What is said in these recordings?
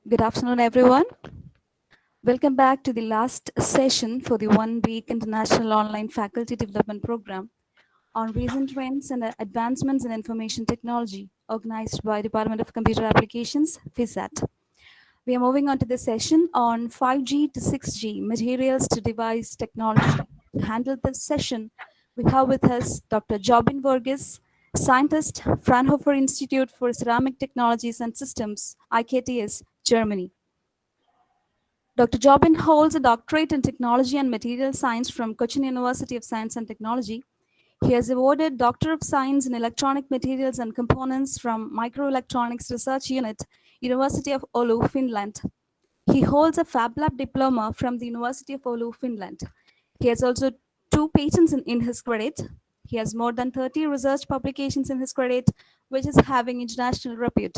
Good afternoon, everyone. Welcome back to the last session for the 1 week International Online Faculty Development Program on recent trends and advancements in information technology, organized by Department of Computer Applications, FISAT. We are moving on to the session on 5G to 6G, materials to device technology. To handle this session, we have with us Dr. Jobin Verghese, scientist, Fraunhofer Institute for Ceramic Technologies and Systems, IKTS, Germany. Dr. Jobin holds a doctorate in technology and material science from Cochin University of Science and Technology. He has awarded Doctor of Science in Electronic Materials and Components from Microelectronics Research Unit, University of Oulu, Finland. He holds a Fab Lab diploma from the University of Oulu, Finland. He has also 2 patents in his credit. He has more than 30 research publications in his credit, which is having international repute.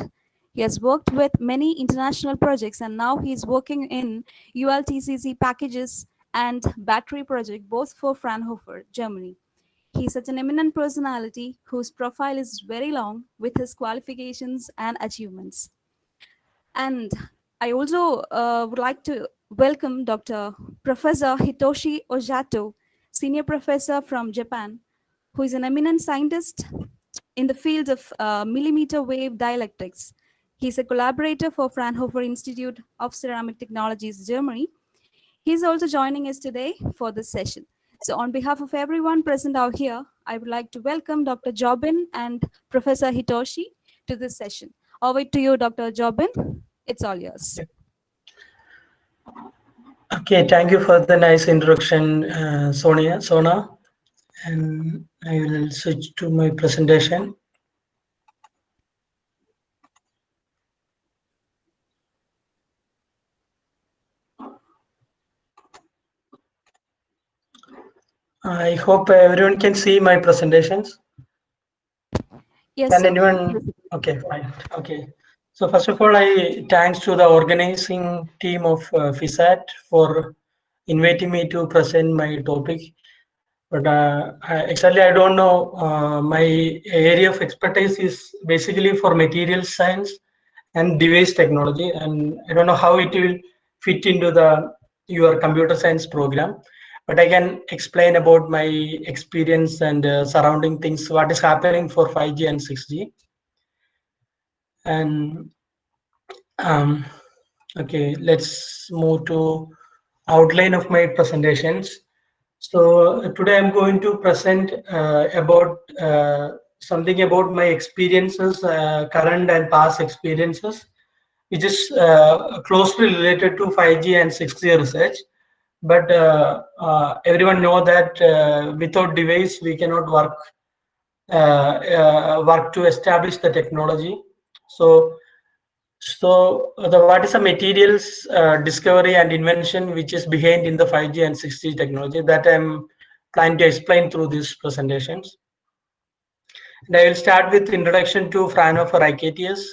He has worked with many international projects, and now he is working in ULTCC packages and battery project, both for Fraunhofer, Germany. He is such an eminent personality whose profile is very long with his qualifications and achievements. And I also would like to welcome Dr. Professor Hitoshi Ojato, Senior Professor from Japan, who is an eminent scientist in the field of millimeter wave dielectrics. He's a collaborator for Fraunhofer Institute of Ceramic Technologies, Germany. He's also joining us today for this session. So on behalf of everyone present out here, I would like to welcome Dr. Jobin and Professor Hitoshi to this session. Over to you, Dr. Jobin. It's all yours. Okay, thank you for the nice introduction, Sona. And I will switch to my presentation. I hope everyone can see my presentations. Yes, Can sir. anyone? Okay, fine. Okay. So first of all, I thanks to the organizing team of FISAT for inviting me to present my topic. But actually, I don't know. My area of expertise is basically for material science and device technology, and I don't know how it will fit into the your computer science program. But I can explain about my experience and surrounding things, what is happening for 5G and 6G. And okay, let's move to outline of my presentations. So today I'm going to present about something about my experiences, current and past experiences, which is closely related to 5G and 6G research. But everyone know that without device we cannot work to establish the technology. So what is the materials discovery and invention which is behind in the 5G and 6G technology that I'm planning to explain through these presentations. And I will start with introduction to Fraunhofer IKTS,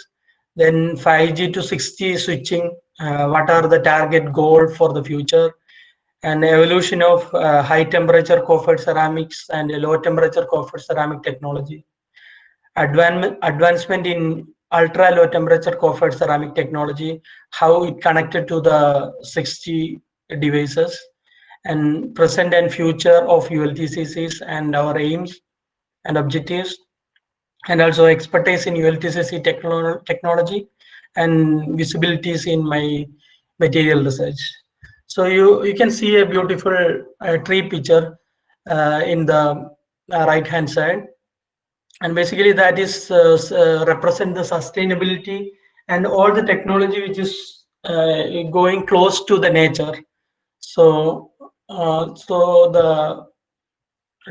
then 5G to 6G switching, what are the target goal for the future, and evolution of high temperature coated ceramics and low temperature coated ceramic technology, advancement in ultra low temperature coated ceramic technology, how it connected to the 6G devices, and present and future of ULTCCs and our aims and objectives, and also expertise in ULTCC technology and visibilities in my material research. So you can see a beautiful tree picture in the right hand side, and basically that is represent the sustainability and all the technology which is going close to the nature. So the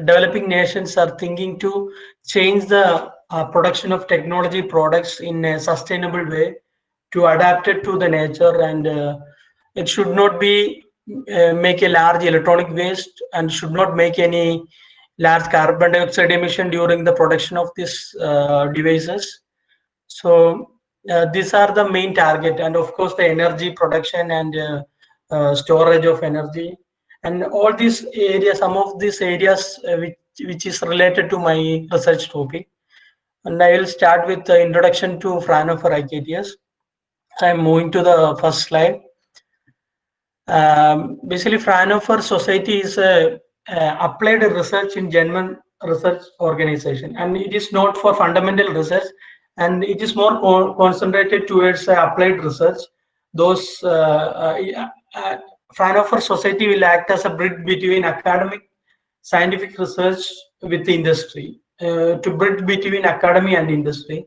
developing nations are thinking to change the production of technology products in a sustainable way to adapt it to the nature, and it should not be make a large electronic waste and should not make any large carbon dioxide emission during the production of these devices. So these are the main target, and of course the energy production and storage of energy, and all these areas, some of these areas which is related to my research topic. And I will start with the introduction to Fraunhofer IKTS. I'm moving to the first slide. Basically, Fraunhofer Society is a applied research in German research organization, and it is not for fundamental research, and it is more concentrated towards applied research. Those Fraunhofer Society will act as a bridge between academic scientific research with the industry, to bridge between academy and industry.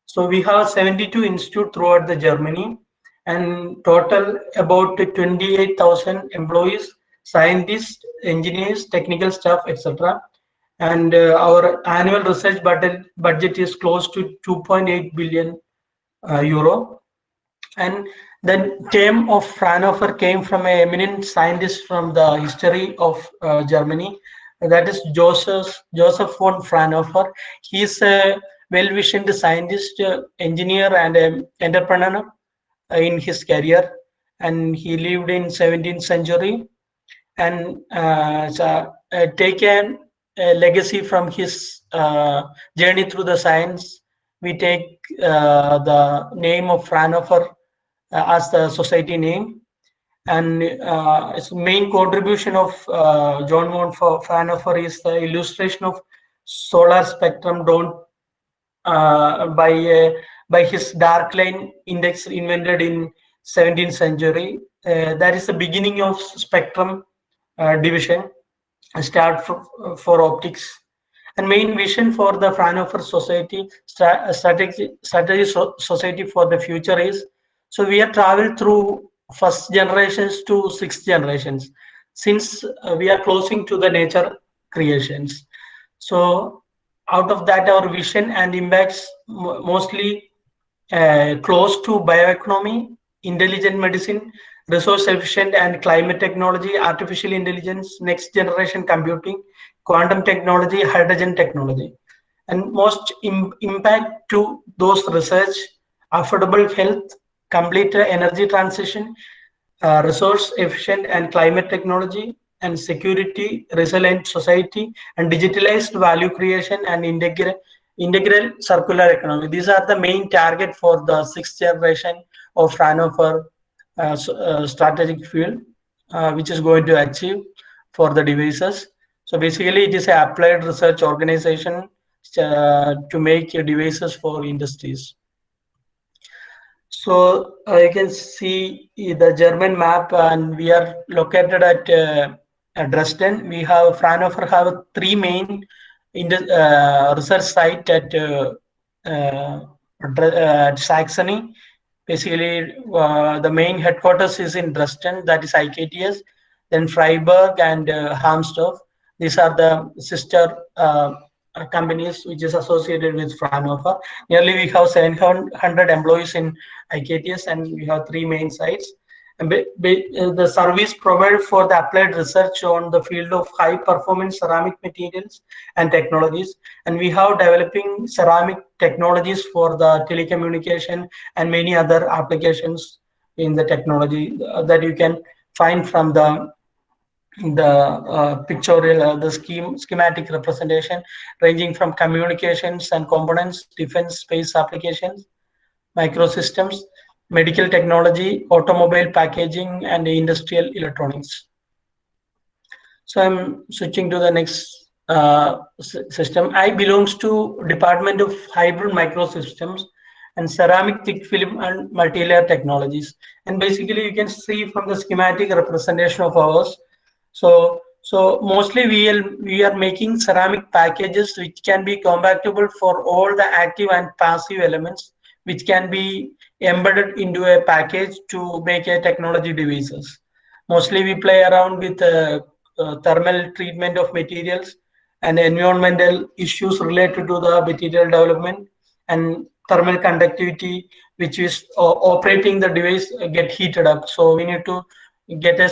So we have 72 institutes throughout the Germany, and total about 28,000 employees, scientists, engineers, technical staff, etc. And our annual research budget is close to 2.8 billion euro. And the term of Fraunhofer came from an eminent scientist from the history of Germany. That is Joseph von Fraunhofer. He is a well-visioned scientist, engineer, and entrepreneur in his career. And he lived in 17th century, and taken a legacy from his journey through the science. We take the name of Fraunhofer as the society name, and its main contribution of John von Fraunhofer is the illustration of solar spectrum drawn by his dark line index invented in 17th century. That is the beginning of spectrum division, start for optics. And main vision for the Fraunhofer Society society for the future is, so we have traveled through first generations to sixth generations, since we are closing to the nature creations. So out of that, our vision and impacts mostly close to bioeconomy, intelligent medicine, resource efficient and climate technology, artificial intelligence, next generation computing, quantum technology, hydrogen technology. And most impact to those research, affordable health, complete energy transition, resource efficient and climate technology, and security, resilient society, and digitalized value creation, and integral circular economy. These are the main target for the sixth generation of Fraunhofer strategic field, which is going to achieve for the devices. So basically, it is an applied research organization to make devices for industries. So you can see the German map, and we are located at Dresden. We have Fraunhofer have three main research site at Saxony. Basically, the main headquarters is in Dresden, that is IKTS, then Freiburg and Harmsdorf. These are the sister companies which is associated with Fraunhofer. Nearly we have 700 employees in IKTS, and we have three main sites. And the service provided for the applied research on the field of high performance ceramic materials and technologies. And we have developing ceramic technologies for the telecommunication and many other applications in the technology that you can find from the pictorial, the schematic representation, ranging from communications and components, defense, space applications, microsystems, medical technology, automobile packaging, and industrial electronics. So I'm switching to the next system. I belongs to Department of Hybrid Microsystems and Ceramic Thick Film and Multi-Layer Technologies. And basically, you can see from the schematic representation of ours. So mostly we are making ceramic packages which can be compatible for all the active and passive elements, which can be embedded into a package to make a technology devices. Mostly we play around with thermal treatment of materials and environmental issues related to the material development, and thermal conductivity, which is operating the device get heated up. So we need to get a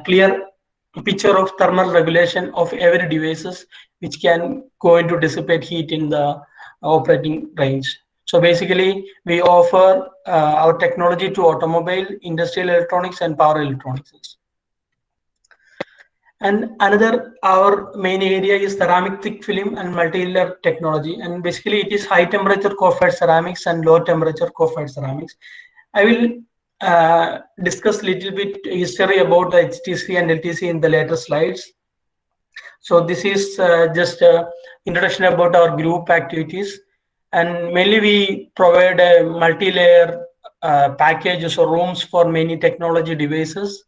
clear picture of thermal regulation of every devices, which can going to dissipate heat in the operating range. So basically, we offer our technology to automobile, industrial electronics, and power electronics. And another, our main area is ceramic thick film and multi-layer technology. And basically, it is high temperature cold-fired ceramics and low temperature cold-fired ceramics. I will discuss little bit history about the HTC and LTC in the later slides. So this is just introduction about our group activities, and mainly we provide a multi-layer packages or rooms for many technology devices,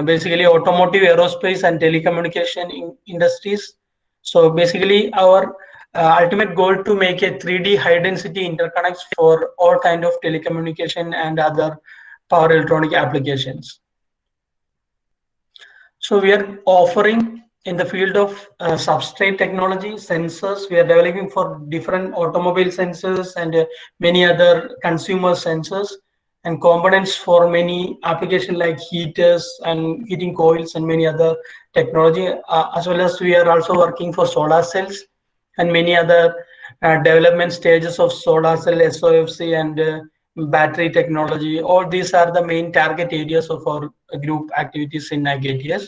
basically automotive, aerospace, and telecommunication industries. So basically, our ultimate goal to make a 3D high-density interconnects for all kind of telecommunication and other power electronic applications. So we are offering in the field of substrate technology, sensors. We are developing for different automobile sensors and many other consumer sensors and components for many applications like heaters and heating coils and many other technology. As well as we are also working for solar cells and many other development stages of solar cell, SOFC, and battery technology. All these are the main target areas of our group activities in NICATS.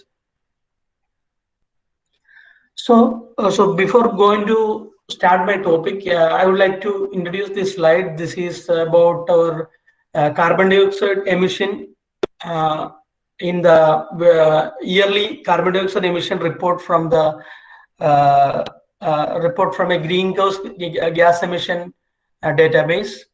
So before going to start my topic, I would like to introduce this slide. This is about our carbon dioxide emission in the yearly carbon dioxide emission report from the report from a greenhouse gas emission database.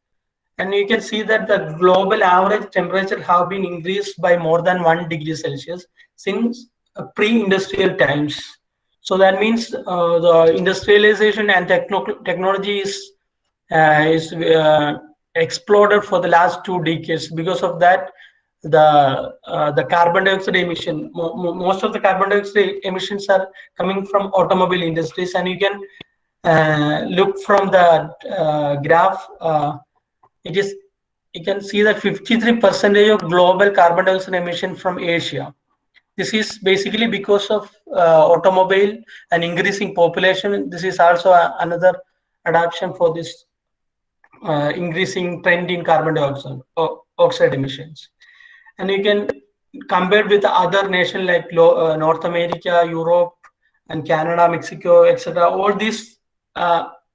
And you can see that the global average temperature have been increased by more than 1 degree Celsius since pre-industrial times. So that means the industrialization and technology is exploded for the last 2 decades. Because of that, the carbon dioxide emission, most of the carbon dioxide emissions are coming from automobile industries, and you can look from the graph. It is You can see that 53% of global carbon dioxide emission from Asia. This is basically because of automobile and increasing population. This is also another adaptation for this increasing trend in carbon dioxide oxide emissions. And you can compare with other nations like North America, Europe, and Canada, Mexico, etc. All these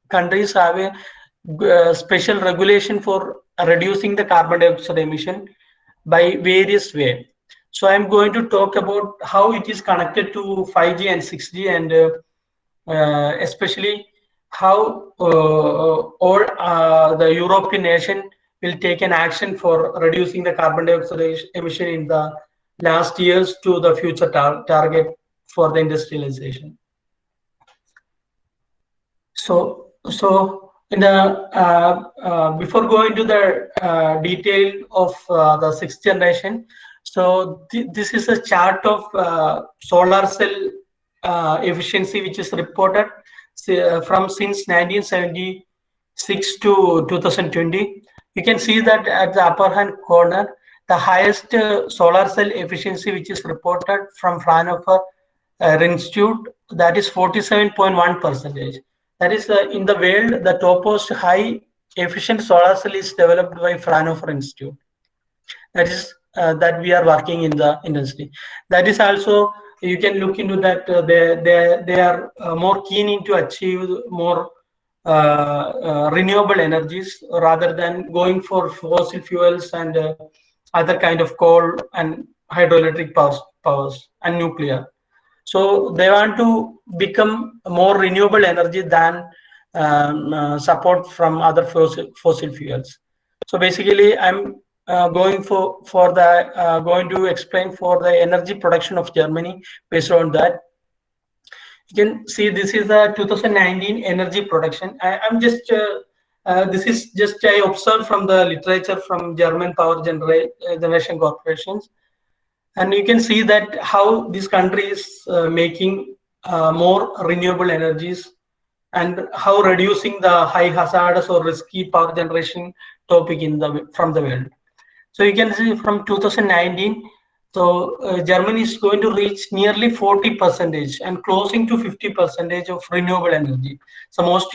countries have a special regulation for reducing the carbon dioxide emission by various ways. So I'm going to talk about how it is connected to 5G and 6G, and especially how all the European nation will take an action for reducing the carbon dioxide emission in the last years to the future target for the industrialization. So in the before going to the detail of the sixth generation, so this is a chart of solar cell efficiency, which is reported from since 1976 to 2020. You can see that at the upper hand corner, the highest solar cell efficiency, which is reported from Fraunhofer Institute, that is 47.1%. That is in the world, the topmost high efficient solar cell is developed by Fraunhofer Institute. That is that we are working in the industry. That is also, you can look into that. They are more keen into achieve more renewable energies rather than going for fossil fuels and other kind of coal and hydroelectric powers and nuclear. So they want to become more renewable energy than support from other fossil fuels. So basically, I'm going to explain for the energy production of Germany based on that. You can see this is the 2019 energy production. I'm just this is just I observed from the literature from German power generation corporations. And you can see that how this country is making more renewable energies and how reducing the high hazardous or risky power generation topic from the world. So you can see from 2019, so Germany is going to reach nearly 40% and closing to 50% of renewable energy. So most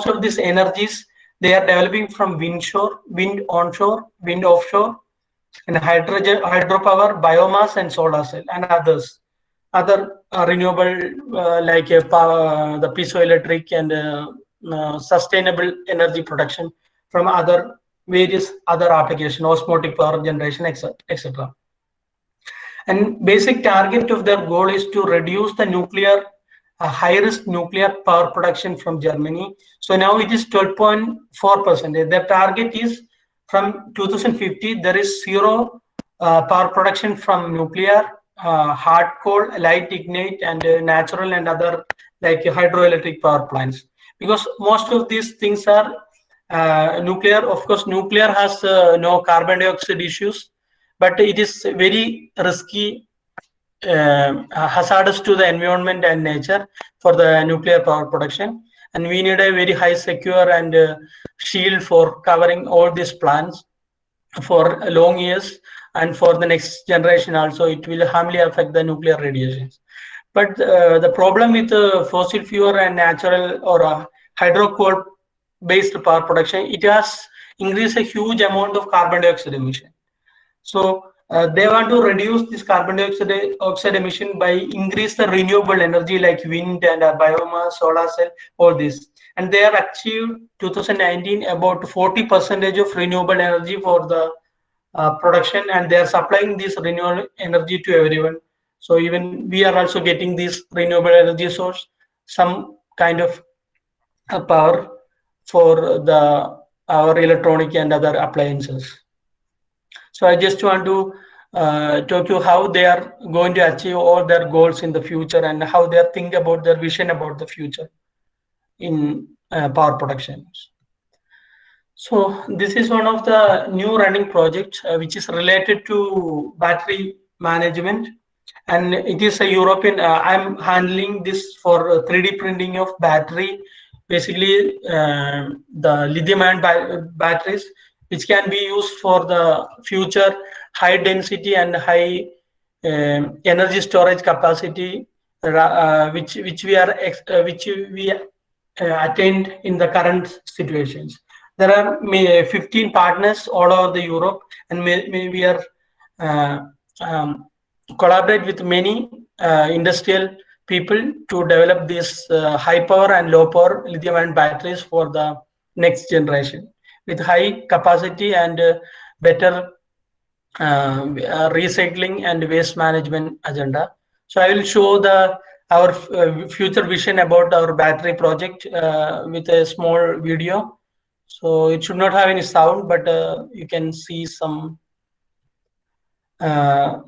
of these energies, they are developing from wind onshore, wind offshore, and hydropower, biomass, and solar cell, and other renewable like power, the piezoelectric and sustainable energy production from other various other applications, osmotic power generation, etc. And basic target of their goal is to reduce the nuclear high risk nuclear power production from Germany. So now it is 12.4%. Their target is from 2050 there is zero power production from nuclear, hard coal, light ignite, and natural and other like hydroelectric power plants. Because most of these things are nuclear. Of course, nuclear has no carbon dioxide issues, but it is very risky, hazardous to the environment and nature for the nuclear power production. And we need a very high secure and shield for covering all these plants for long years, and for the next generation also it will harmly affect the nuclear radiations. But the problem with fossil fuel and natural or hydro coal based power production, it has increased a huge amount of carbon dioxide emission. So they want to reduce this carbon dioxide emission by increase the renewable energy like wind and biomass, solar cell, all this. And they have achieved 2019 about 40% of renewable energy for the production, and they are supplying this renewable energy to everyone. So even we are also getting this renewable energy source, some kind of power for the our electronic and other appliances. So I just want to talk you how they are going to achieve all their goals in the future and how they are think about their vision about the future in power production. So this is one of the new running projects which is related to battery management, and it is a European. I'm handling this for 3D printing of battery, basically the lithium-ion batteries, which can be used for the future high density and high energy storage capacity, which we are which we attained in the current situations. There are 15 partners all over the Europe, and we are uh, um, collaborate with many industrial people to develop these high power and low power lithium ion batteries for the next generation with high capacity and better recycling and waste management agenda. So I will show the our future vision about our battery project with a small video. So it should not have any sound, but you can see some uh,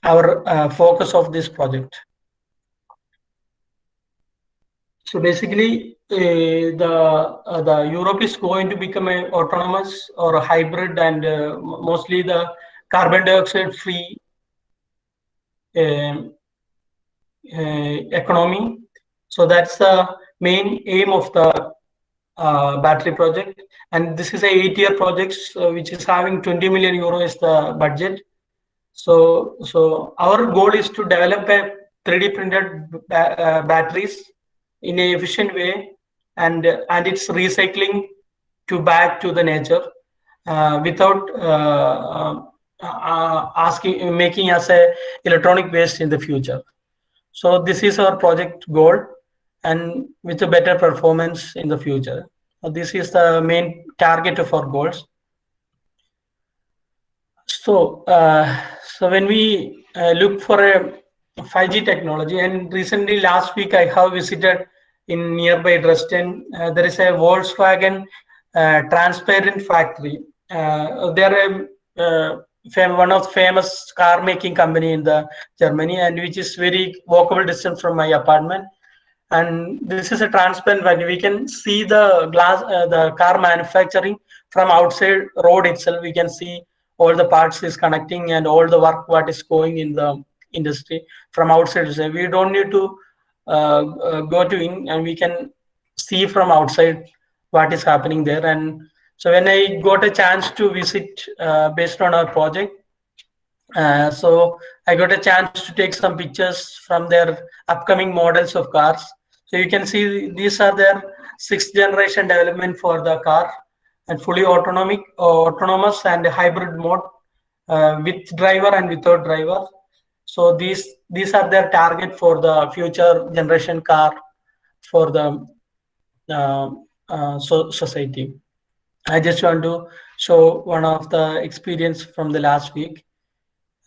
our focus of this project. So basically, the Europe is going to become a autonomous or a hybrid and mostly the carbon dioxide free um, economy. So that's the main aim of the battery project. And this is a 8-year project which is having 20 million euro is the budget. So our goal is to develop a 3D printed batteries in a efficient way, and it's recycling to back to the nature without asking making us a electronic waste in the future. So this is our project goal, and with a better performance in the future. This is the main target of our goals. So when we look for a 5G technology, and recently last week I have visited in nearby Dresden. There is a Volkswagen transparent factory. They are one of the famous car making company in the Germany, and which is very walkable distance from my apartment. And this is a transparent factory. We can see the glass, the car manufacturing from outside road itself. We can see all the parts is connecting and all the work what is going in the industry from outside. So we don't need to go to in, and we can see from outside what is happening there. And so when I got a chance to visit based on our project, so I got a chance to take some pictures from their upcoming models of cars. So you can see these are their 6th generation development for the car, and fully autonomous and hybrid mode with driver and without driver. So these are their target for the future generation car for the society. I just want to show one of the experience from the last week.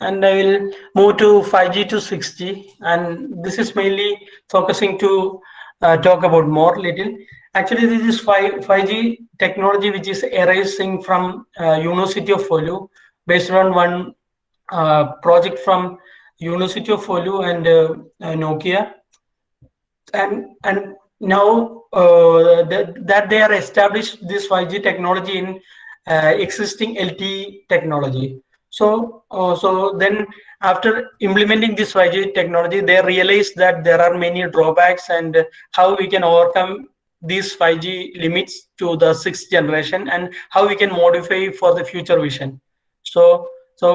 And I will move to 5G to 6G. And this is mainly focusing to talk about more little. Actually, this is 5G technology which is arising from University of Folio based on one project from University of Folio and Nokia, and now that they are established this 5G technology in existing LTE technology. So then after implementing this 5G technology, they realized that there are many drawbacks and how we can overcome these 5G limits to the sixth generation and how we can modify for the future vision. So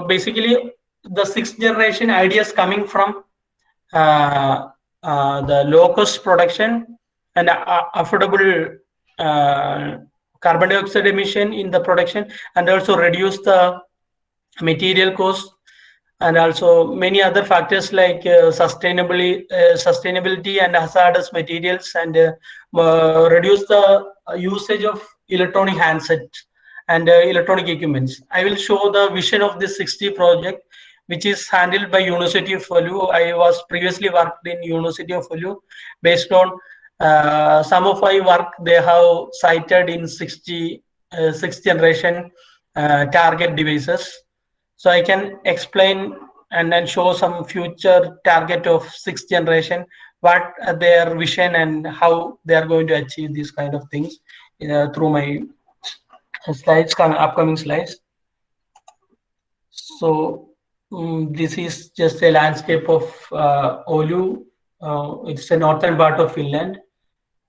basically, the sixth generation ideas coming from uh, the low cost production and affordable uh, carbon dioxide emission in the production, and also reduce the material cost, and also many other factors like sustainability and hazardous materials, and reduce the usage of electronic handsets and electronic equipments. I will show the vision of this 60 project, which is handled by University of Folio. I was previously worked in University of Folio. Based on some of my work, they have cited in 60 sixth generation target devices. So I can explain and then show some future target of sixth generation, what their vision and how they are going to achieve these kind of things through my slides, upcoming slides. So this is just a landscape of Oulu. It's a northern part of Finland.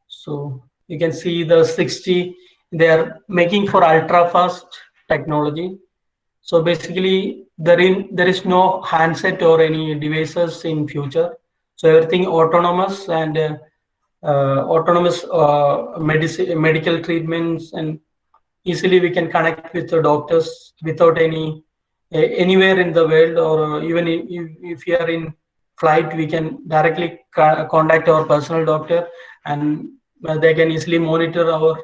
So you can see the 60, they are making for ultra fast technology. So basically, there is no handset or any devices in future. So everything autonomous and autonomous medical treatments, and easily we can connect with the doctors without any anywhere in the world, or even if you are in flight, we can directly contact our personal doctor, and they can easily monitor our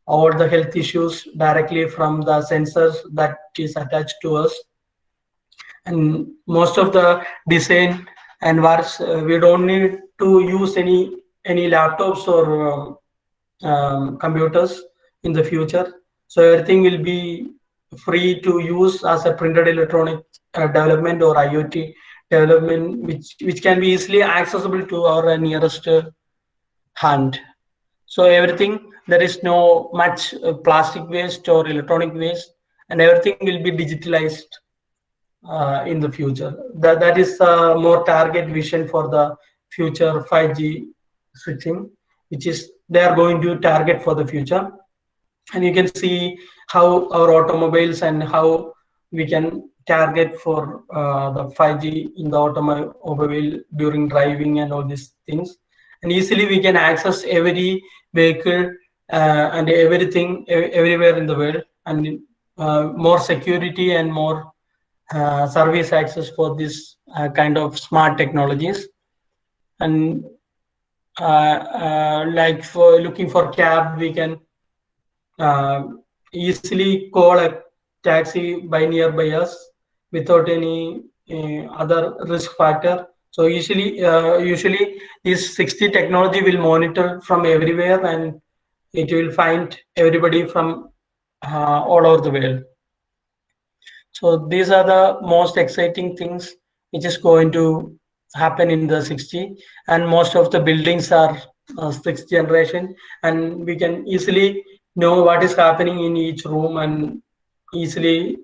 all the health issues directly from the sensors that is attached to us. And most of the design and works, we don't need to use any laptops or computers in the future. So everything will be free to use as a printed electronic development or IoT development, which can be easily accessible to our nearest hand. So everything, there is no much plastic waste or electronic waste, and everything will be digitalized in the future. That is more target vision for the future 5G switching, which is they are going to target for the future. And you can see how our automobiles and how we can target for the 5G in the automobile during driving and all these things. And easily we can access every vehicle and everything everywhere in the world, and more security and more service access for this kind of smart technologies. And like for looking for cab, we can uh, easily call a taxi by nearby us without any other risk factor. So usually this 60 technology will monitor from everywhere, and it will find everybody from all over the world. So these are the most exciting things which is going to happen in the 6G, and most of the buildings are sixth generation, and we can easily know what is happening in each room and easily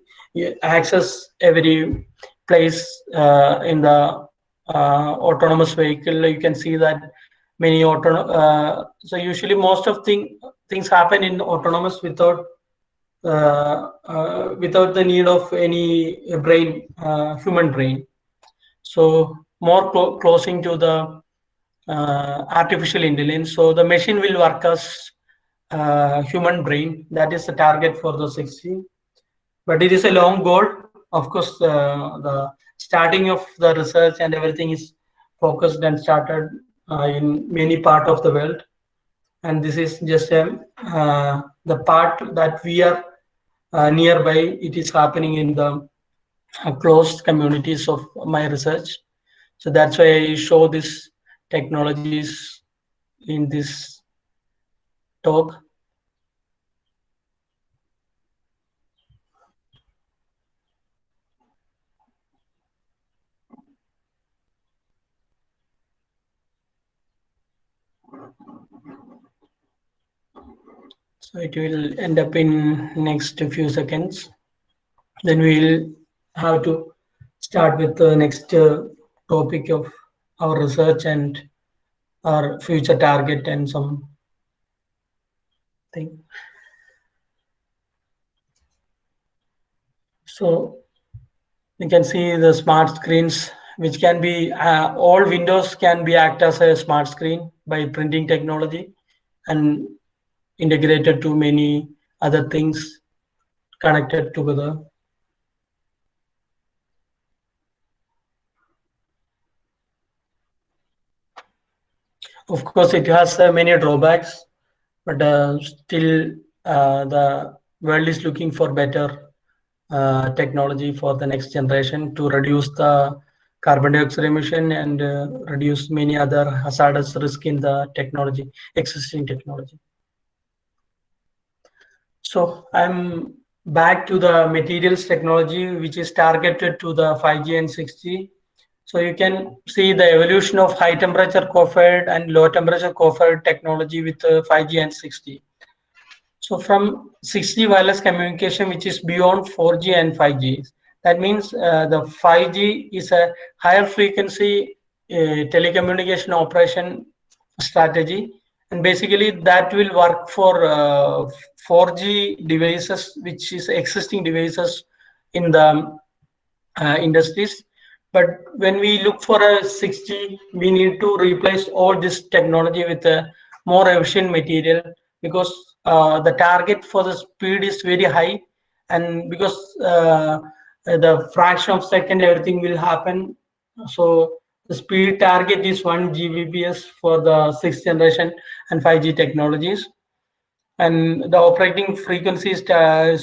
access every place in the autonomous vehicle. You can see that many so usually most of things happen in autonomous without the need of any brain, human brain. So more closing to the artificial intelligence. So the machine will work as human brain. That is the target for the 6G. But it is a long goal. Of course, the starting of the research and everything is focused and started in many part of the world. and this is just the part that we are nearby. It is happening in the closed communities of my research. So that's why I show this technologies in this talk. So it will end up in next few seconds. Then we'll have to start with the next topic of our research and our future target and some thing. So you can see the smart screens, which can be all windows can be act as a smart screen by printing technology and integrated to many other things connected together. Of course, it has many drawbacks, but still the world is looking for better technology for the next generation to reduce the carbon dioxide emission and reduce many other hazardous risk in the technology, existing technology. So I'm back to the materials technology, which is targeted to the 5G and 6G. So you can see the evolution of high temperature co-fired and low temperature co-fired technology with 5G and 6G. So from 6G wireless communication, which is beyond 4G and 5G, that means the 5G is a higher frequency telecommunication operation strategy, and basically that will work for 4G devices, which is existing devices in the industries. But when we look for a 6G, we need to replace all this technology with a more efficient material, because the target for the speed is very high, and because the fraction of second everything will happen. So the speed target is 1 Gbps for the sixth generation and 5G technologies, and the operating frequencies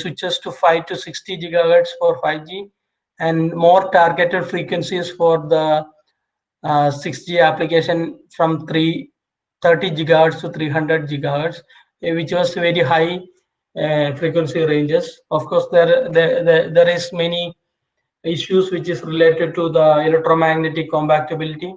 switches to 5 to 60 gigahertz for 5G, and more targeted frequencies for the 6G application from 330 gigahertz to 300 gigahertz, which was very high frequency ranges. Of course, there is many issues which is related to the electromagnetic compatibility,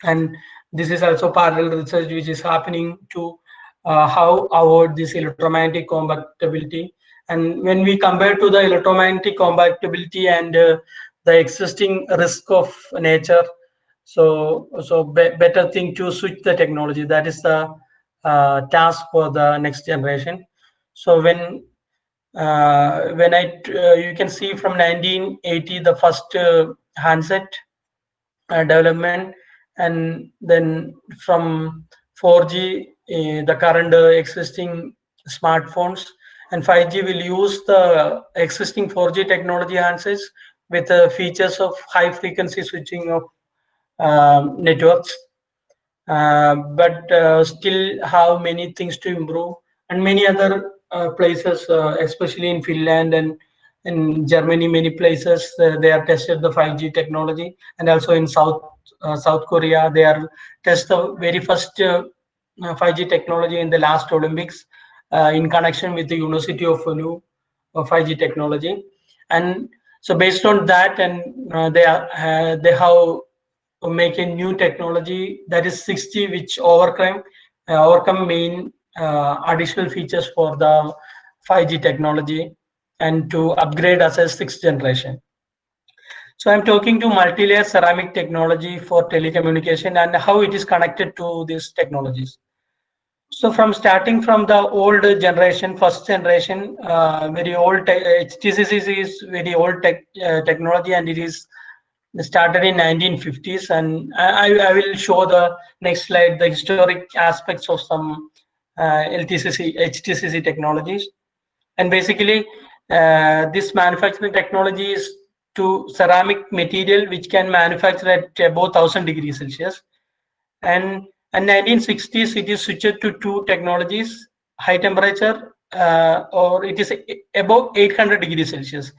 and this is also parallel research which is happening to how avoid this electromagnetic compatibility. And when we compare to the electromagnetic compatibility and the existing risk of nature, better thing to switch the technology. That is the task for the next generation. So when you can see from 1980 the first handset development, and then from 4G the current existing smartphones, and 5G will use the existing 4G technology handsets with features of high frequency switching of networks, but still have many things to improve, and many other places, especially in Finland and in Germany, many places they are tested the 5G technology, and also in South Korea they are test the very first 5G technology in the last Olympics in connection with the University of New 5G technology, and so based on that, and they have make a new technology, that is 6G, which overcome main additional features for the 5G technology and to upgrade as a sixth generation. So I'm talking to multi-layer ceramic technology for telecommunication and how it is connected to these technologies. So from starting from the old generation, first generation, very old HTCC is very old technology, and it is started in 1950s. And I will show the next slide the historic aspects of some HTCC technologies. And basically, this manufacturing technology is to ceramic material which can manufacture at above 1000 degrees Celsius, and And 1960s, it is switched to two technologies: high temperature, or it is above 800 degrees Celsius.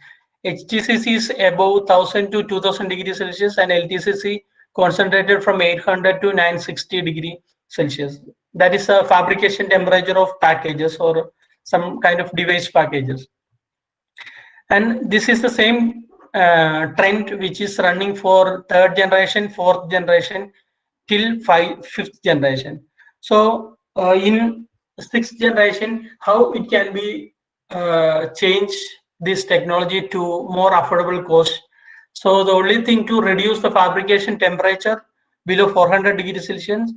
HTCC is above 1000 to 2000 degrees Celsius, and LTCC concentrated from 800 to 960 degree Celsius. That is a fabrication temperature of packages or some kind of device packages. And this is the same trend which is running for third generation, fourth generation, till fifth generation. So in sixth generation, how it can be change this technology to more affordable cost. So the only thing to reduce the fabrication temperature below 400 degrees Celsius,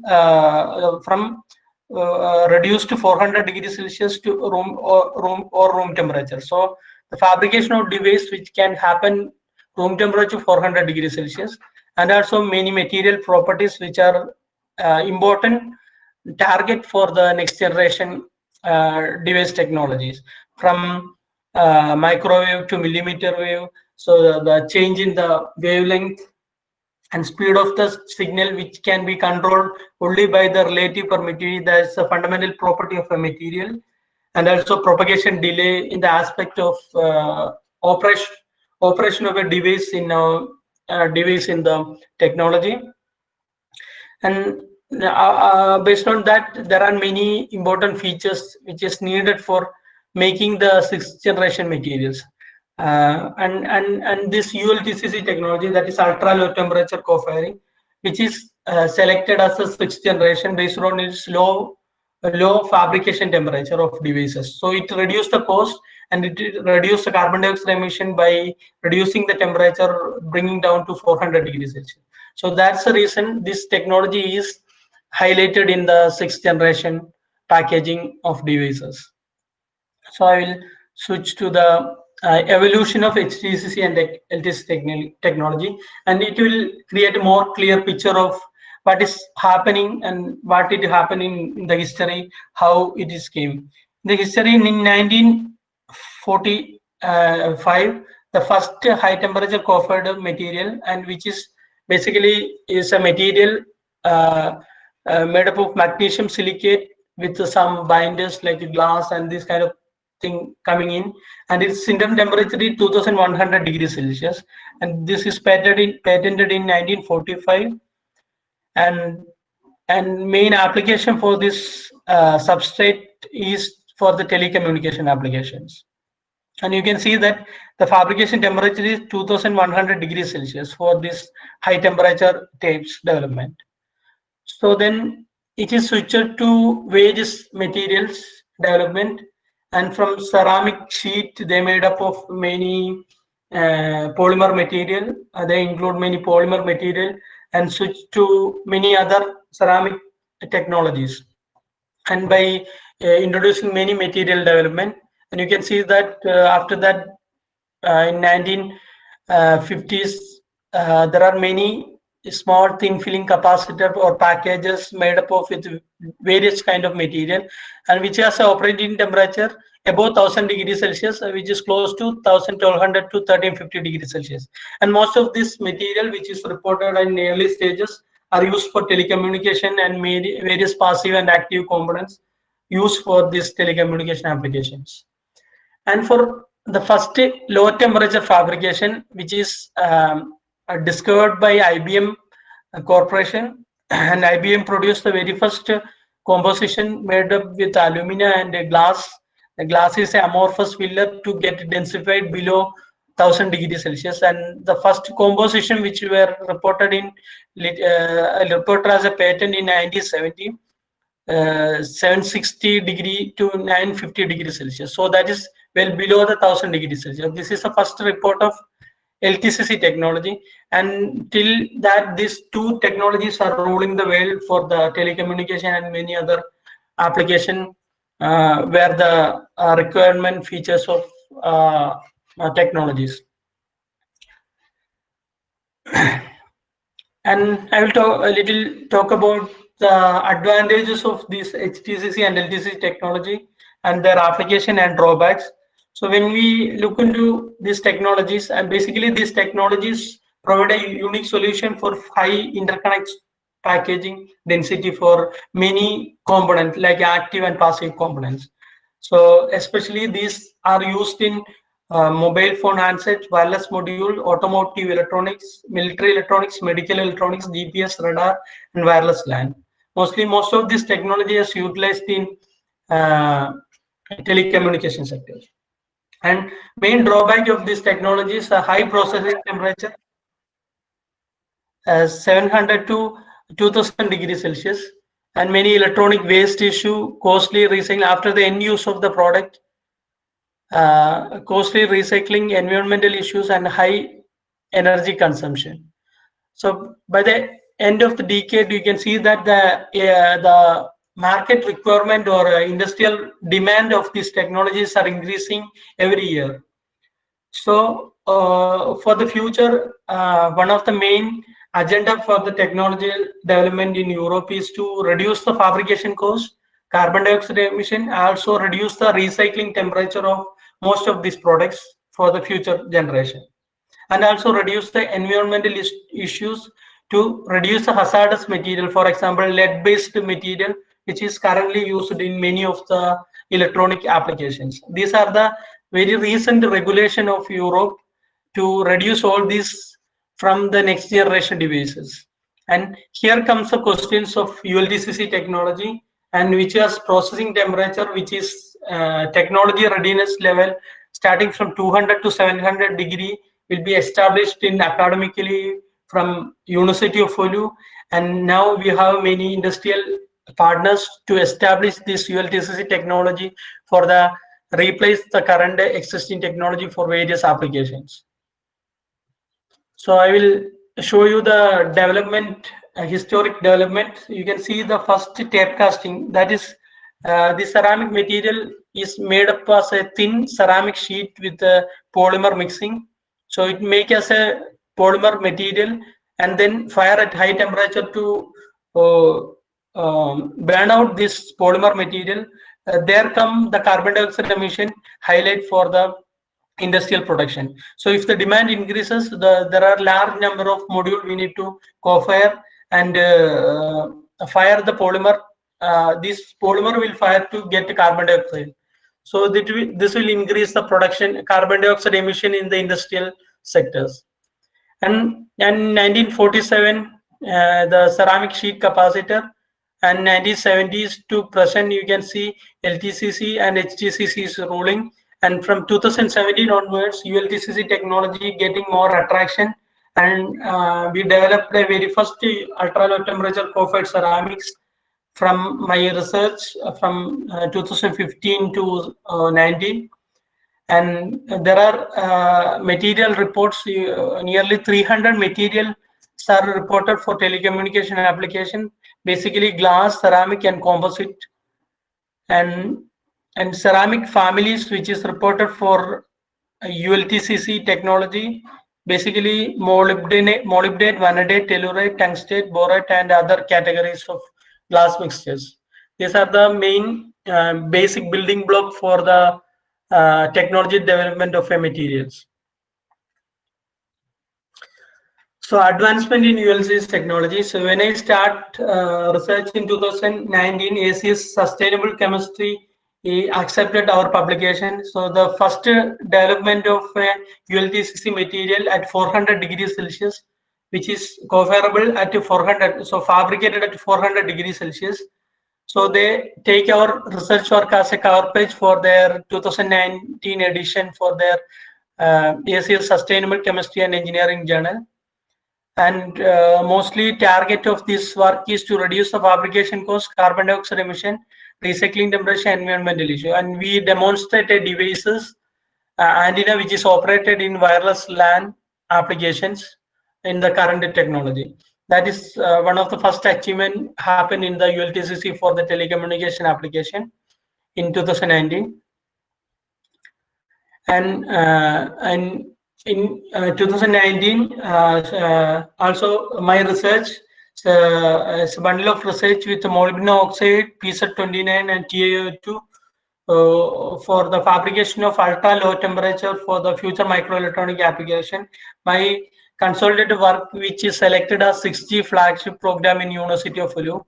from reduced to 400 degrees Celsius to room temperature. So the fabrication of device which can happen room temperature 400 degrees Celsius, and also many material properties which are important target for the next generation device technologies, from microwave to millimeter wave. So the change in the wavelength and speed of the signal, which can be controlled only by the relative permittivity, that's a fundamental property of a material. And also propagation delay in the aspect of operation of a device in the technology. And based on that, there are many important features which is needed for making the sixth generation materials. And this ULTCC technology, that is ultra low temperature co-firing, which is selected as a sixth generation based on its low fabrication temperature of devices. So it reduces the cost, and it reduces the carbon dioxide emission by reducing the temperature, bringing down to 400 degrees Celsius. So that's the reason this technology is highlighted in the sixth generation packaging of devices. So I will switch to the evolution of HTCC and LTCC technology, and it will create a more clear picture of what is happening and what it happened in the history, how it is came. The history in 1945, the first high temperature copper material, and which is basically is a material made up of magnesium silicate with some binders like glass and this kind of thing coming in, and its internal temperature is 2100 degrees Celsius, and this is patented in 1945. And main application for this substrate is for the telecommunication applications. And you can see that the fabrication temperature is 2100 degrees Celsius for this high temperature tapes development. So then it is switched to various materials development, and from ceramic sheet they made up of many polymer material. They include many polymer material, and switch to many other ceramic technologies. And by introducing many material development, and you can see that after that in 1950s there are many small thin film capacitor or packages made up of with various kind of material, and which has an operating temperature above 1000 degrees Celsius, which is close to 1200 to 1350 degrees Celsius. And most of this material which is reported in early stages are used for telecommunication and various passive and active components used for these telecommunication applications. And for the first low temperature fabrication, which is discovered by IBM corporation, and IBM produced the very first composition made up with alumina and glass. The glass is an amorphous filler to get densified below 1000 degrees Celsius, and the first composition which were reported as a patent in 1970, 760 degree to 950 degrees Celsius. So that is well below the 1000 degrees Celsius. This is the first report of LTCC technology, and till that these two technologies are ruling the world for the telecommunication and many other application where the requirement features of technologies. And I will talk about the advantages of this HTCC and LTCC technology and their application and drawbacks. So when we look into these technologies, and basically these technologies provide a unique solution for high interconnect packaging density for many components like active and passive components. So especially these are used in mobile phone handsets, wireless module, automotive electronics, military electronics, medical electronics, GPS, radar, and wireless LAN. Most of this technology is utilized in uh, telecommunication sectors. And main drawback of this technology is a high processing temperature, 700 to 2000 degrees Celsius, and many electronic waste issue, costly recycling after the end use of the product, costly recycling, environmental issues, and high energy consumption. So by the end of the decade, you can see that the market requirement or industrial demand of these technologies are increasing every year. So for the future, one of the main agenda for the technology development in Europe is to reduce the fabrication cost, carbon dioxide emission, also reduce the recycling temperature of most of these products for the future generation, and also reduce the environmental issues to reduce the hazardous material, for example, lead-based material, which is currently used in many of the electronic applications. These are the very recent regulation of Europe to reduce all these from the next generation devices. And here comes the questions of ULTCC technology, and which has processing temperature, which is technology readiness level starting from 200 to 700 degree will be established in academically from University of Oulu, and now we have many industrial partners to establish this ULTCC technology for the replace the current existing technology for various applications. So I will show you the development, historic development. You can see the first tape casting. That is, the ceramic material is made up as a thin ceramic sheet with polymer mixing. So it make as a polymer material and then fire at high temperature to burn out this polymer material. There come the carbon dioxide emission highlight for the industrial production. So if the demand increases, there are large number of module we need to co-fire and fire the polymer. This polymer will fire to get carbon dioxide. So this will increase the production carbon dioxide emission in the industrial sectors. And 1947, the ceramic sheet capacitor, and 1970s to present, you can see LTCC and HTCC is ruling. And from 2017 onwards, ULTCC technology getting more attraction, and we developed a very first ultra low temperature coated ceramics from my research from 2015 to 19. And there are material reports, nearly 300 materials are reported for telecommunication application, basically glass, ceramic, and composite. And ceramic families, which is reported for ULTCC technology, basically molybdenate, vanadate, telluride, tungstate, borate, and other categories of glass mixtures. These are the main basic building block for the technology development of materials. So advancement in ULC's technology. So when I start research in 2019, ACS Sustainable Chemistry accepted our publication. So the first development of ULTCC material at 400 degrees Celsius, which is co-fireable at 400, so fabricated at 400 degrees Celsius. So they take our research work as a cover page for their 2019 edition for their ACS Sustainable Chemistry and Engineering Journal. And mostly target of this work is to reduce the fabrication cost, carbon dioxide emission, recycling temperature, environmental issue. And we demonstrated devices, antenna which is operated in wireless LAN applications in the current technology. That is one of the first achievement happened in the ULTCC for the telecommunication application in 2019. And in 2019, also my research, it's a bundle of research with molybdenum oxide, PZ29, and TiO2 for the fabrication of ultra low temperature for the future microelectronic application. My consolidated work which is selected as 6G flagship program in University of Ulu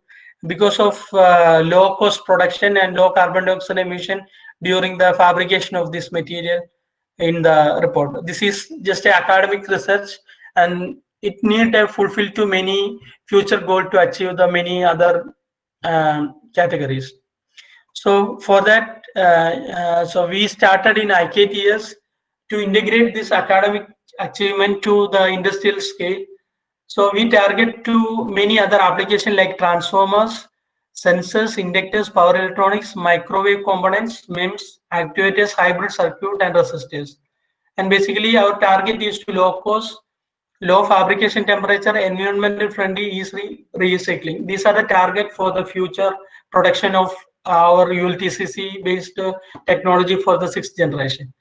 because of low cost production and low carbon dioxide emission during the fabrication of this material in the report. This is just a academic research and it need a fulfill to many future goal to achieve the many other categories. So for that, so we started in IKTS to integrate this academic achievement to the industrial scale. So we target to many other applications like transformers, sensors, inductors, power electronics, microwave components, MEMS, actuators, hybrid circuit, and resistors. And basically, our target is to low cost, low fabrication temperature, environmental friendly, easy recycling. These are the target for the future production of our ULTCC based technology for the sixth generation.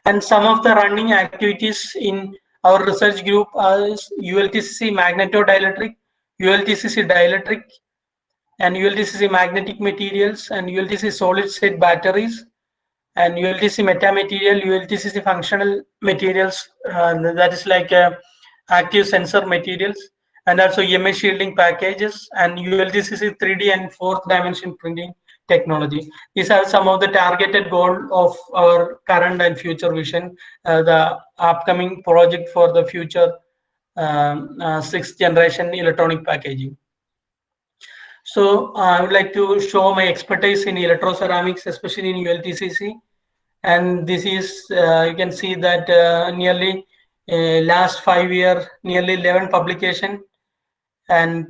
And some of the running activities in our research group are ULTCC magnetodielectric, ULTCC dielectric, and ULTCC magnetic materials, and ULTCC solid state batteries, and ULTC metamaterial, ULTCC functional materials, that is like active sensor materials, and also EMS shielding packages, and ULTCC 3D and fourth dimension printing technology. These are some of the targeted goal of our current and future vision, the upcoming project for the future sixth generation electronic packaging. So I would like to show my expertise in electroceramics, especially in ULTCC. And this is, you can see that nearly last 5 year, nearly 11 publication and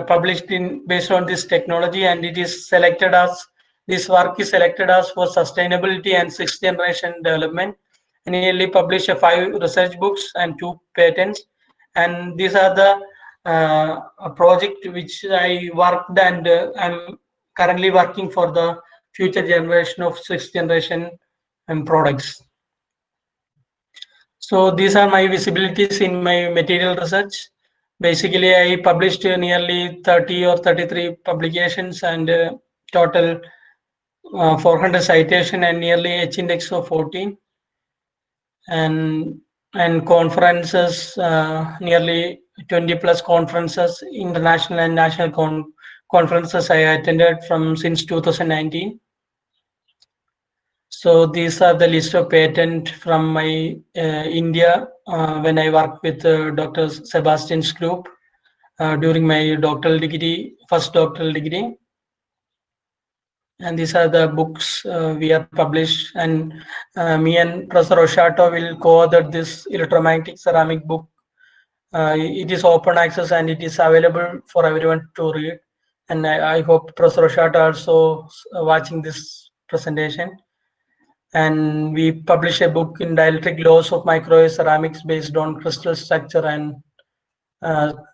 published in based on this technology, and it is selected as, this work is selected as for sustainability and sixth generation development. And nearly published 5 research books and 2 patents. And these are the a project which I worked, and I'm currently working for the future generation of sixth generation products. So these are my visibilities in my material research. Basically, I published nearly 30 or 33 publications and total 400 citation and nearly H index of 14. And conferences, nearly 20 plus conferences, international and national conferences I attended from since 2019. So these are the list of patent from my India when I worked with Dr. Sebastian's group during my doctoral degree, first doctoral degree. And these are the books we are published, and me and Professor Oshato will co-author this electromagnetic ceramic book. It is open access and it is available for everyone to read. And I hope Professor Oshato also watching this presentation. And we publish a book in dielectric laws of microwave ceramics based on crystal structure and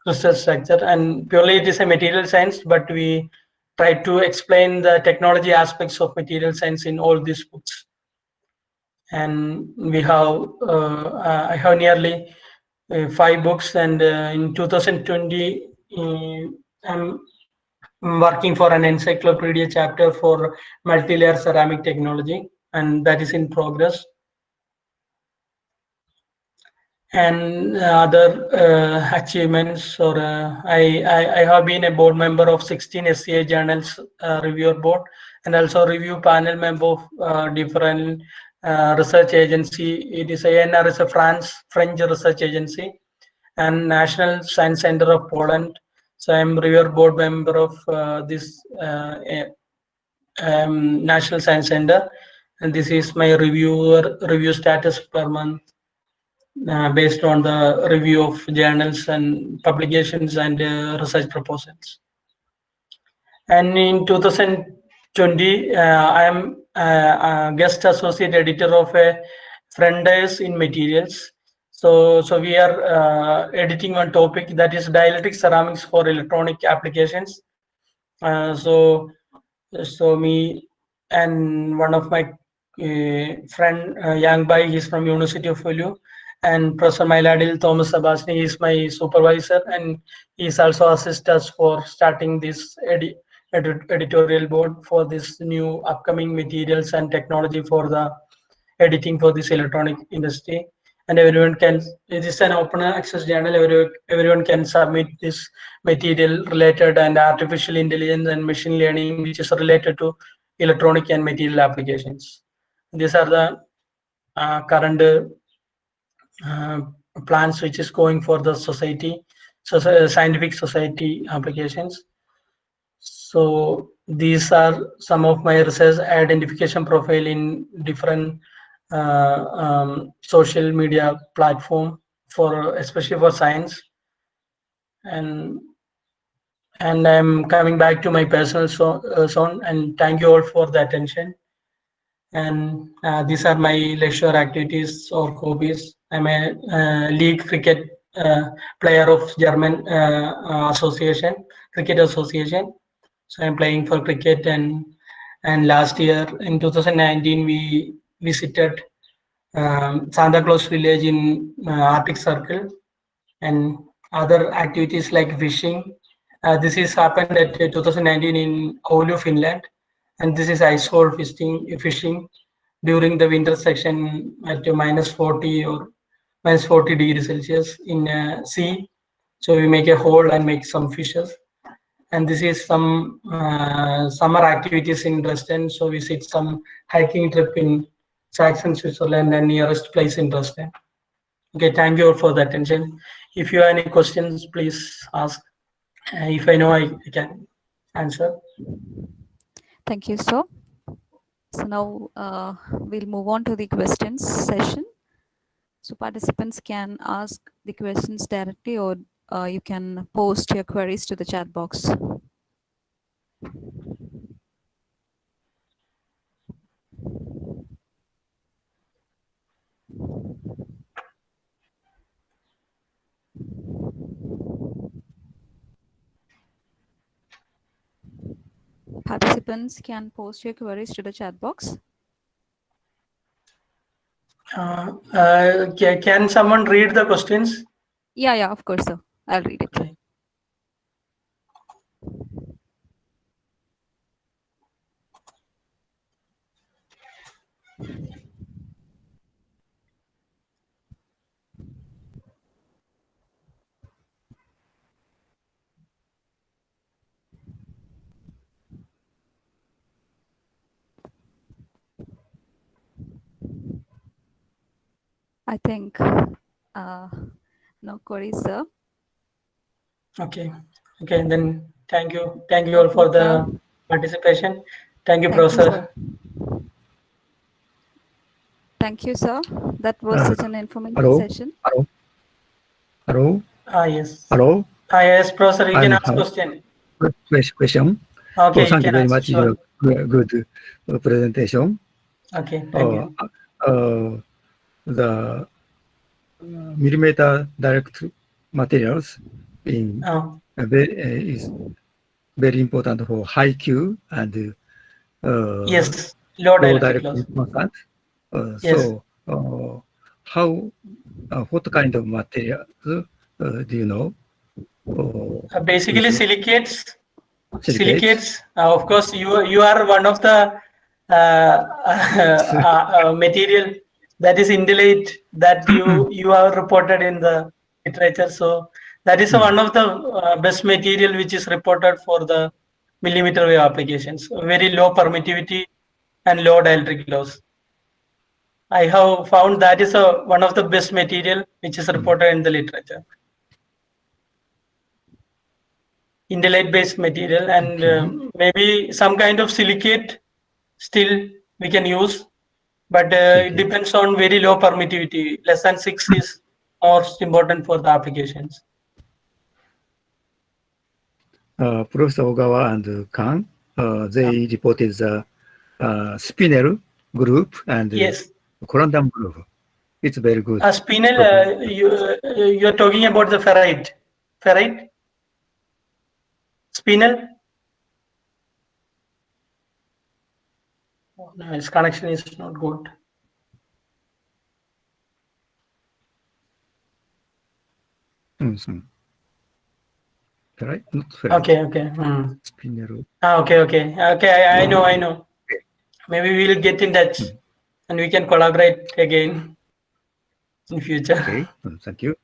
crystal structure. And purely it is a material science, but we try to explain the technology aspects of material science in all these books. And we have, I have nearly 5 books, and in 2020, I'm working for an encyclopedia chapter for multi-layer ceramic technology, and that is in progress. And other achievements, or I have been a board member of 16 SCA journals reviewer board, and also review panel member of different research agency. It is ANR is a French research agency, and National Science Center of Poland. So I'm reviewer board member of this National Science Center, and this is my review status per month. Based on the review of journals and publications and research proposals. And in 2020, I am a guest associate editor of a Friends in Materials. So we are editing one topic, that is dielectric ceramics for electronic applications. So me and one of my friend Yang Bai, he's from University of Ulu, and Professor Mailadil Thomas Sebastian is my supervisor, and he's also assist us for starting this editorial board for this new upcoming materials and technology for the editing for this electronic industry. and everyone can. It is an open access journal. Everyone can submit this material related and artificial intelligence and machine learning, which is related to electronic and material applications. These are the current uh, plans which is going for the society, so scientific society applications. So these are some of my research identification profile in different social media platform for especially for science, and I'm coming back to my personal zone, and thank you all for the attention. And these are my leisure activities or hobbies. I'm a league cricket player of German association, cricket association. So I'm playing for cricket, and last year in 2019 we visited Santa Claus village in Arctic Circle, and other activities like fishing. This is happened at 2019 in Oulu, Finland, and this is ice hole fishing during the winter section at minus 40 or minus 40 degrees Celsius in sea. So we make a hole and make some fishes. And this is some summer activities in Dresden. So we visit some hiking trip in Saxon, Switzerland, and nearest place in Dresden. Okay, thank you all for the attention. If you have any questions, please ask. If I know, I can answer. Thank you, sir. So now we'll move on to the questions session. So participants can ask the questions directly, or you can post your queries to the chat box. Participants can post your queries to the chat box. Can someone read the questions? Yeah, of course, sir. I'll read it. Okay. I think no queries, sir. Okay. Then thank you all for the participation. Thank you, Thank you, Professor. sir. Thank you, sir. That was such an informative session. Hello. Yes. Hello. Yes, Professor. You can ask question. Question. Okay. Oh, thank you very ask, much. sure. Good presentation. Okay. Thank you. The millimeter direct materials in is very important for high Q and Yes. Low dielectric dielectric loss. constant. Yes. So, how what kind of materials do you know? Basically, silicates. Silicates. Of course, you are one of the material that is indolate that you have reported in the literature. So that is one of the best material which is reported for the millimeter wave applications. Very low permittivity and low dielectric loss. I have found that is one of the best material which is reported in the literature. Indolate based material, and maybe some kind of silicate still we can use, but it depends on very low permittivity. Less than 6 is most important for the applications. Professor Ogawa and Khan, they reported the spinel group and yes, corundum group. It's very good. Spinel, you're talking about the ferrite. Ferrite? Spinel? Oh, no, his connection is not good. Ferrite? Not ferrite. Okay. Spinel. Okay. I know. Maybe we'll get in touch and we can collaborate again. in future. Okay, thank you.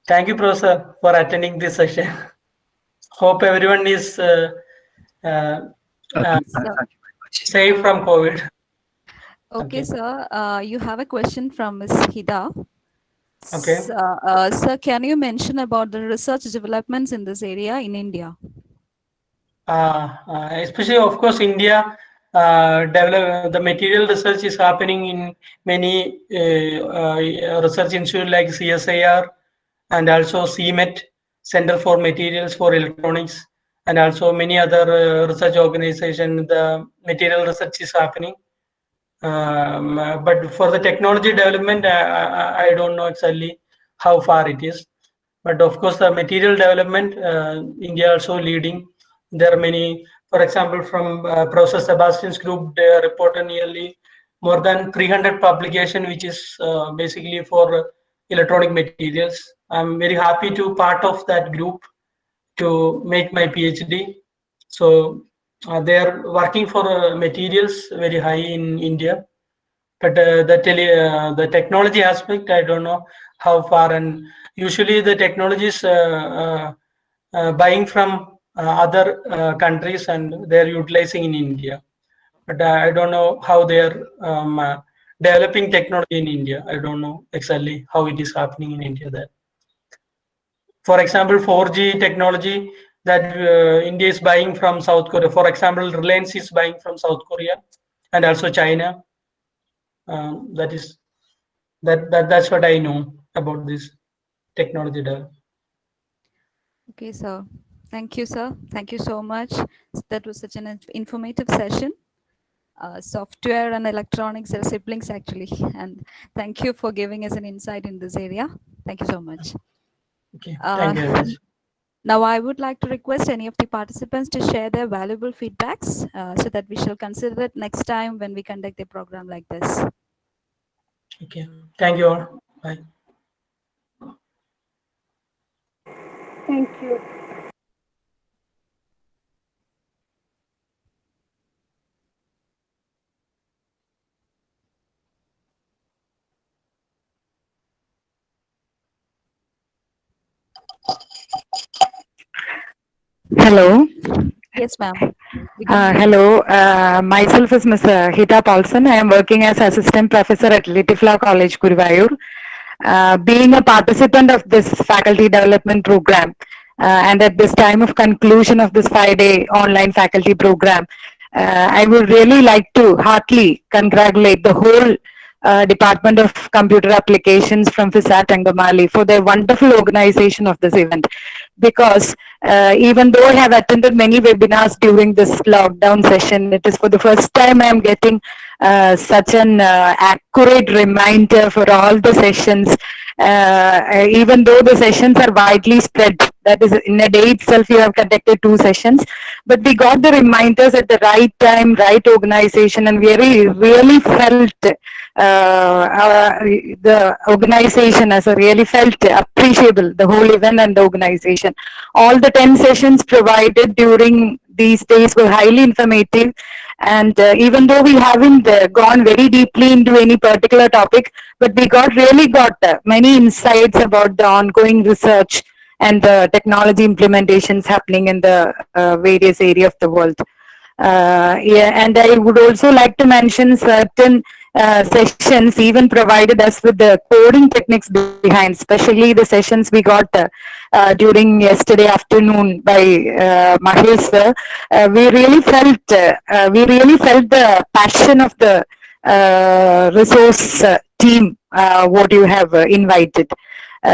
Thank you, Professor, for attending this session. Hope everyone is Thank you So, very much. safe from COVID. okay, Okay. sir, you have a question from Ms. Hida. Okay. Sir, can you mention about the research developments in this area in India? Especially, of course, India develop the material research is happening in many research institutes like CSIR and also CMET, Center for Materials for Electronics, and also many other research organizations. The material research is happening. But for the technology development, I don't know exactly how far it is. But of course, the material development, India also leading. There are many, for example, from Professor Sebastian's group, they are reported nearly more than 300 publication, which is basically for electronic materials. I'm very happy to part of that group to make my PhD. So they are working for materials very high in India, but the technology aspect, I don't know how far. And usually the technology is buying from other countries and they're utilizing in India. But I don't know how they're developing technology in India. I don't know exactly how it is happening in India there. For example, 4G technology that India is buying from South Korea. For example, Reliance is buying from South Korea and also China. That is that's what I know about this technology development. Okay, sir. Thank you, sir. Thank you so much. That was such an informative session. Software and electronics are siblings actually. And thank you for giving us an insight in this area. Thank you so much. Okay, thank you very much. Now, I would like to request any of the participants to share their valuable feedbacks so that we shall consider it next time when we conduct a program like this. Okay, thank you all. Bye. Thank you. Hello. Yes, ma'am. We can hear you. Hello. Myself is Ms. Hita Paulson. I am working as assistant professor at Litifla College, Guruvayur. Being a participant of this faculty development program, and at this time of conclusion of this 5-day online faculty program, I would really like to heartily congratulate the whole Department of Computer Applications from FISAT Angamali for their wonderful organization of this event. Because even though I have attended many webinars during this lockdown session, it is for the first time I am getting such an accurate reminder for all the sessions. Even though the sessions are widely spread, that is, in a day itself you have conducted 2 sessions, but we got the reminders at the right time, right organization, and we really felt the organization as a really felt appreciable, the whole event and the organization. All the 10 sessions provided during these days were highly informative, and even though we haven't gone very deeply into any particular topic, but we really got many insights about the ongoing research and the technology implementations happening in the various areas of the world. Yeah, and I would also like to mention certain sessions even provided us with the coding techniques behind, especially the sessions we got during yesterday afternoon by Mahesh sir. We really felt the passion of the resource team what you have invited.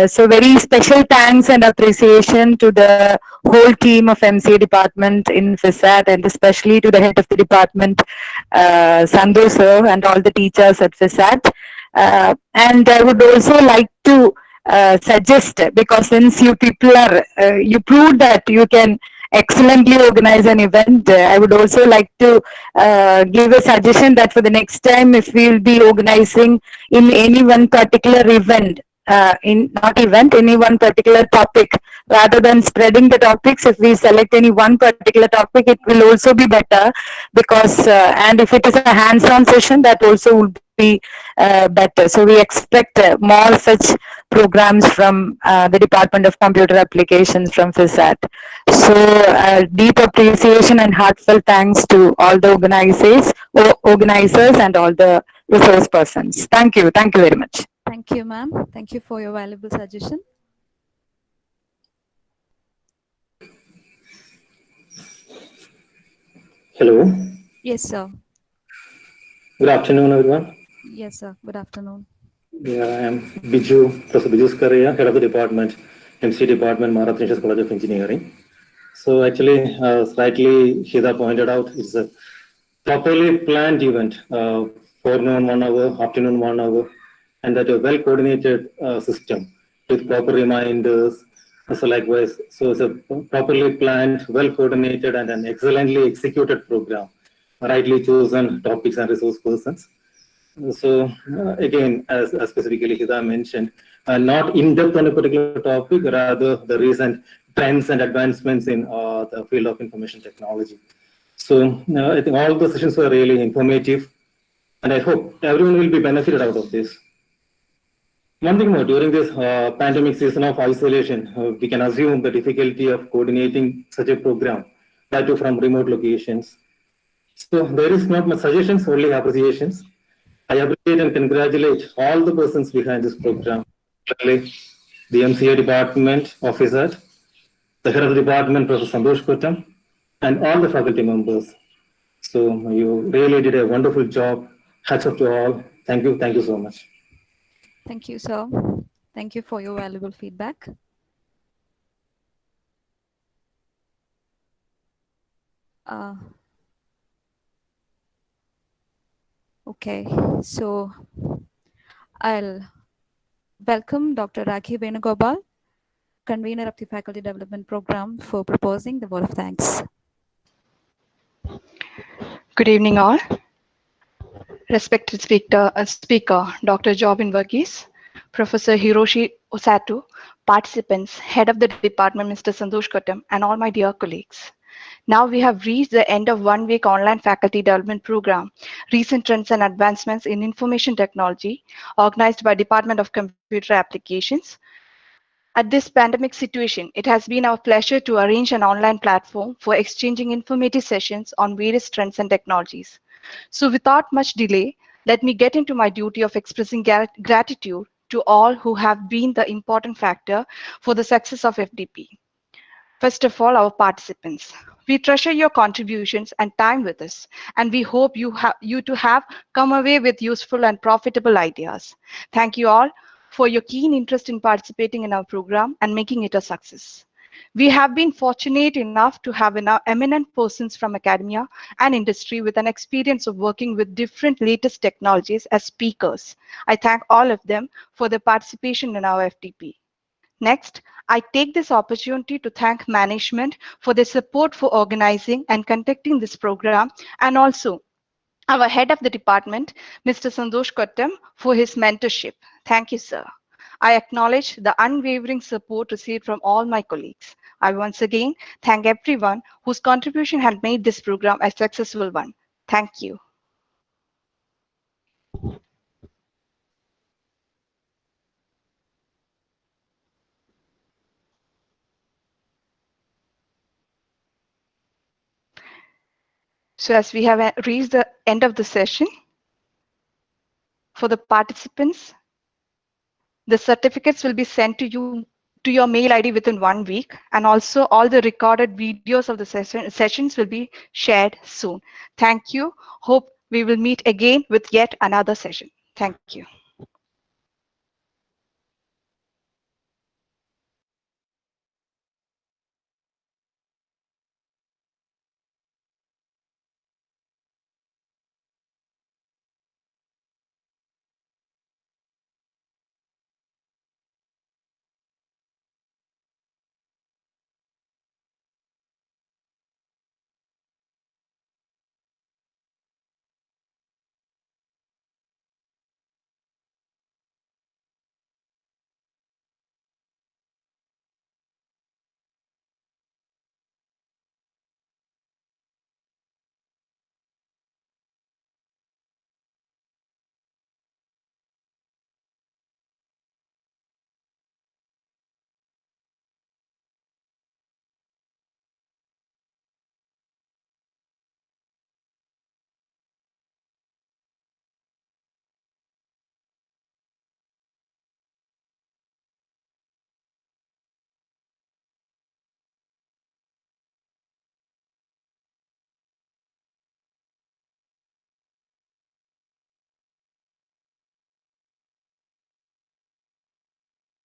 So very special thanks and appreciation to the whole team of MCA department in FISAT, and especially to the head of the department, Sandhu sir, and all the teachers at FISAT. And I would also like to suggest, because since you people are, you proved that you can excellently organize an event, I would also like to give a suggestion that for the next time, if we will be organizing in any one particular event, any one particular topic, rather than spreading the topics, if we select any one particular topic, it will also be better, because and if it is a hands-on session, that also would be better. So we expect more such programs from the Department of Computer Applications from FISAT. So deep appreciation and heartfelt thanks to all the organizers and all the resource persons. Thank you very much. Thank you, ma'am. Thank you for your valuable suggestion. Hello. Yes, sir. Good afternoon, everyone. Yes, sir. Good afternoon. Yeah, I am Biju, Professor Biju Skaria, head of the department, MC department, Maharashtra National College of Engineering. So actually, slightly Shida pointed out, it's a properly planned event, forenoon 1 hour, afternoon 1 hour, and that a well-coordinated system with proper reminders. So likewise, so it's a properly planned, well-coordinated, and an excellently executed program, rightly chosen topics and resource persons. So again, as specifically Hida mentioned, not in-depth on a particular topic, rather the recent trends and advancements in the field of information technology. So I think all the sessions were really informative, and I hope everyone will be benefited out of this. One thing more, during this pandemic season of isolation, we can assume the difficulty of coordinating such a program, that too from remote locations. So there is not much suggestions, only appreciations. I appreciate and congratulate all the persons behind this program, particularly the MCA department officer, the head of the department, Professor Santosh Kottam, and all the faculty members. So you really did a wonderful job. Hats off to all. Thank you so much. Thank you, sir. Thank you for your valuable feedback. Okay, so I'll welcome Dr. Rakhi Venugopal, convener of the Faculty Development Program, for proposing the vote of thanks. Good evening, all. Respected speaker, Dr. Jobin Verghese, Professor Hiroshi Osato, participants, head of the department, Mr. Santosh Kottam, and all my dear colleagues. Now we have reached the end of one-week online faculty development program, Recent Trends and Advancements in Information Technology, organized by Department of Computer Applications. At this pandemic situation, it has been our pleasure to arrange an online platform for exchanging informative sessions on various trends and technologies. So without much delay, let me get into my duty of expressing gratitude to all who have been the important factor for the success of FDP. First of all, our participants. We treasure your contributions and time with us, and we hope you to have come away with useful and profitable ideas. Thank you all for your keen interest in participating in our program and making it a success. We have been fortunate enough to have eminent persons from academia and industry with an experience of working with different latest technologies as speakers. I thank all of them for their participation in our FDP. Next, I take this opportunity to thank management for their support for organizing and conducting this program, and also our head of the department, Mr. Santosh Kottam, for his mentorship. Thank you, sir. I acknowledge the unwavering support received from all my colleagues. I once again thank everyone whose contribution had made this program a successful one. Thank you. So as we have reached the end of the session, for the participants, the certificates will be sent to you to your mail ID within 1 week, and also all the recorded videos of the sessions will be shared soon. Thank you. Hope we will meet again with yet another session. Thank you.